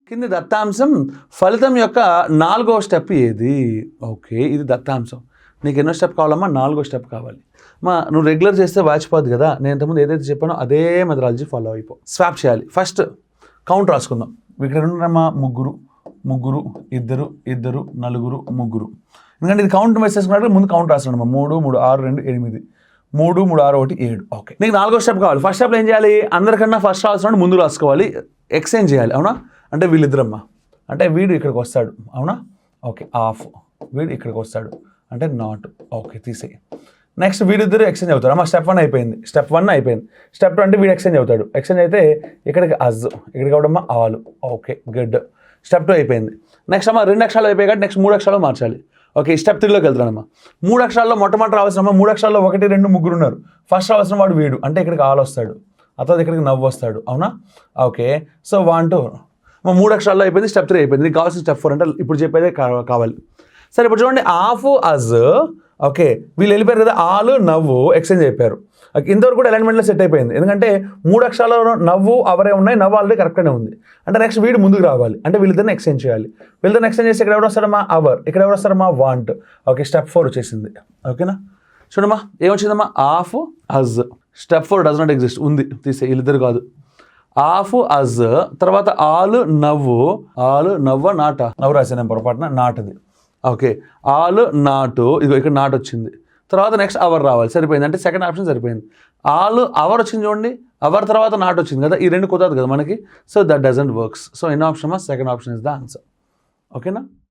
కింది దత్తాంశం ఫలితం యొక్క 4వ స్టెప్ ఏది? ఓకే, ఇది దత్తాంశం. నీకు ఎన్నో స్టెప్ కావాలమ్మా? 4వ స్టెప్ కావాలి. నువ్వు రెగ్యులర్ చేస్తే వాచిపోద్ది కదా. నేను ఇంతకుముందు ఏదైతే చెప్పానో అదే మెథడాలజీ ఫాలో అయిపో. స్వాప్ చేయాలి. ఫస్ట్ కౌంట్ రాసుకుందాం. ఇక్కడ ఉన్నారమ్మా ముగ్గురు, ఇద్దరు, నలుగురు, ముగ్గురు. ఎందుకంటే ఇది కౌంట్ వేసేసుకున్నట్టు ముందు కౌంట్ రాస్తున్నామ్మా. 3, 3, 6, 2, 8, 3, 3, 6, 1, 7. ఓకే, నీకు 4వ స్టెప్ కావాలి. ఫస్ట్ స్టెప్లో ఏం చేయాలి? అందరికన్నా ఫస్ట్ రాసినట్టు ముందు రాసుకోవాలి. ఎక్స్చేంజ్ చేయాలి. అవునా? అంటే వీళ్ళిద్దరమ్మా, అంటే వీడు ఇక్కడికి వస్తాడు. అవునా? Okay, of. వీడు ఇక్కడికి వస్తాడు అంటే నాట్. ఓకే, తీసేయి. నెక్స్ట్ వీడిద్దరు ఎక్స్చేంజ్ అవుతారు. అమ్మ స్టెప్ 1 అయిపోయింది. స్టెప్ 1 అయిపోయింది. స్టెప్ 2 అంటే వీడు ఎక్స్చేంజ్ అవుతాడు. ఎక్స్చేంజ్ అయితే ఇక్కడికి అజ్, ఇక్కడికి అవడమ్మా ఆలు. Okay, good. స్టెప్ 2 అయిపోయింది. నెక్స్ట్ అమ్మ 2 అక్షరాలు అయిపోయాయి కాబట్టి నెక్స్ట్ 3 అక్షరాలు మార్చాలి. Okay, step 3లోకి వెళ్తానమ్మా. 3 అక్షరాల్లో మొట్టమొదటి రావాల్సిన 3 అక్షరాల్లో 1, 2, 3 ఉన్నారు. ఫస్ట్ రావాల్సిన వాడు వీడు, అంటే ఇక్కడికి ఆలు వస్తాడు. ఆ తర్వాత ఇక్కడికి నవ్వు వస్తాడు. అవునా? ఓకే, సో 1, 2 3 అక్షరాల్లో అయిపోయింది. స్టెప్ 3 అయిపోయింది. నీకు కావాల్సిన స్టెప్ 4 అంటే ఇప్పుడు చెప్పేదే కావాలి. సరే, ఇప్పుడు చూడండి, ఆఫ్ అజ్. ఓకే, వీళ్ళు వెళ్ళిపోయారు కదా, ఆలు నవ్వు ఎక్స్చేంజ్ అయిపోయారు. ఇంతవరకు కూడా అలైన్మెంట్లో సెట్ అయిపోయింది. ఎందుకంటే 3 అక్షరాల్లో నవ్వు అవరే ఉన్నాయి. నవ్వు ఆల్రెడీ కరెక్ట్గానే ఉంది. అంటే నెక్స్ట్ వీడు ముందుకు రావాలి. అంటే వీళ్ళిద్దరిని ఎక్స్చేంజ్ చేయాలి. వీళ్ళిద్దరిని ఎక్స్చేంజ్ చేసి ఇక్కడ ఎవరు వస్తారమ్మా? అవర్. ఇక్కడ ఎవరు వస్తారమ్మా? వాంట్. ఓకే, స్టెప్ 4 వచ్చేసింది. ఓకేనా? చూడమ్మా, ఏమొచ్చిందమ్మా? ఆఫ్ అజ్. Step 4 does not exist. ఉంది, తీసే. వీళ్ళిద్దరు కాదు. ఆఫ్ అజ్ తర్వాత ఆలు నవ్వు. ఆలు నవ్వ నాట. నవ్వు రాసాను పొరపాటున, నాటది. ఓకే, ఆలు నాటు. ఇదిగో ఇక్కడ నాటు వచ్చింది. తర్వాత నెక్స్ట్ అవర్ రావాలి. సరిపోయింది. అంటే సెకండ్ ఆప్షన్ సరిపోయింది. ఆలు అవర్ వచ్చింది చూడండి. అవర్ తర్వాత నాటు వచ్చింది కదా. ఈ 2 కుదరదు కదా మనకి. So that doesn't works. So N option second option is the answer. ఓకేనా?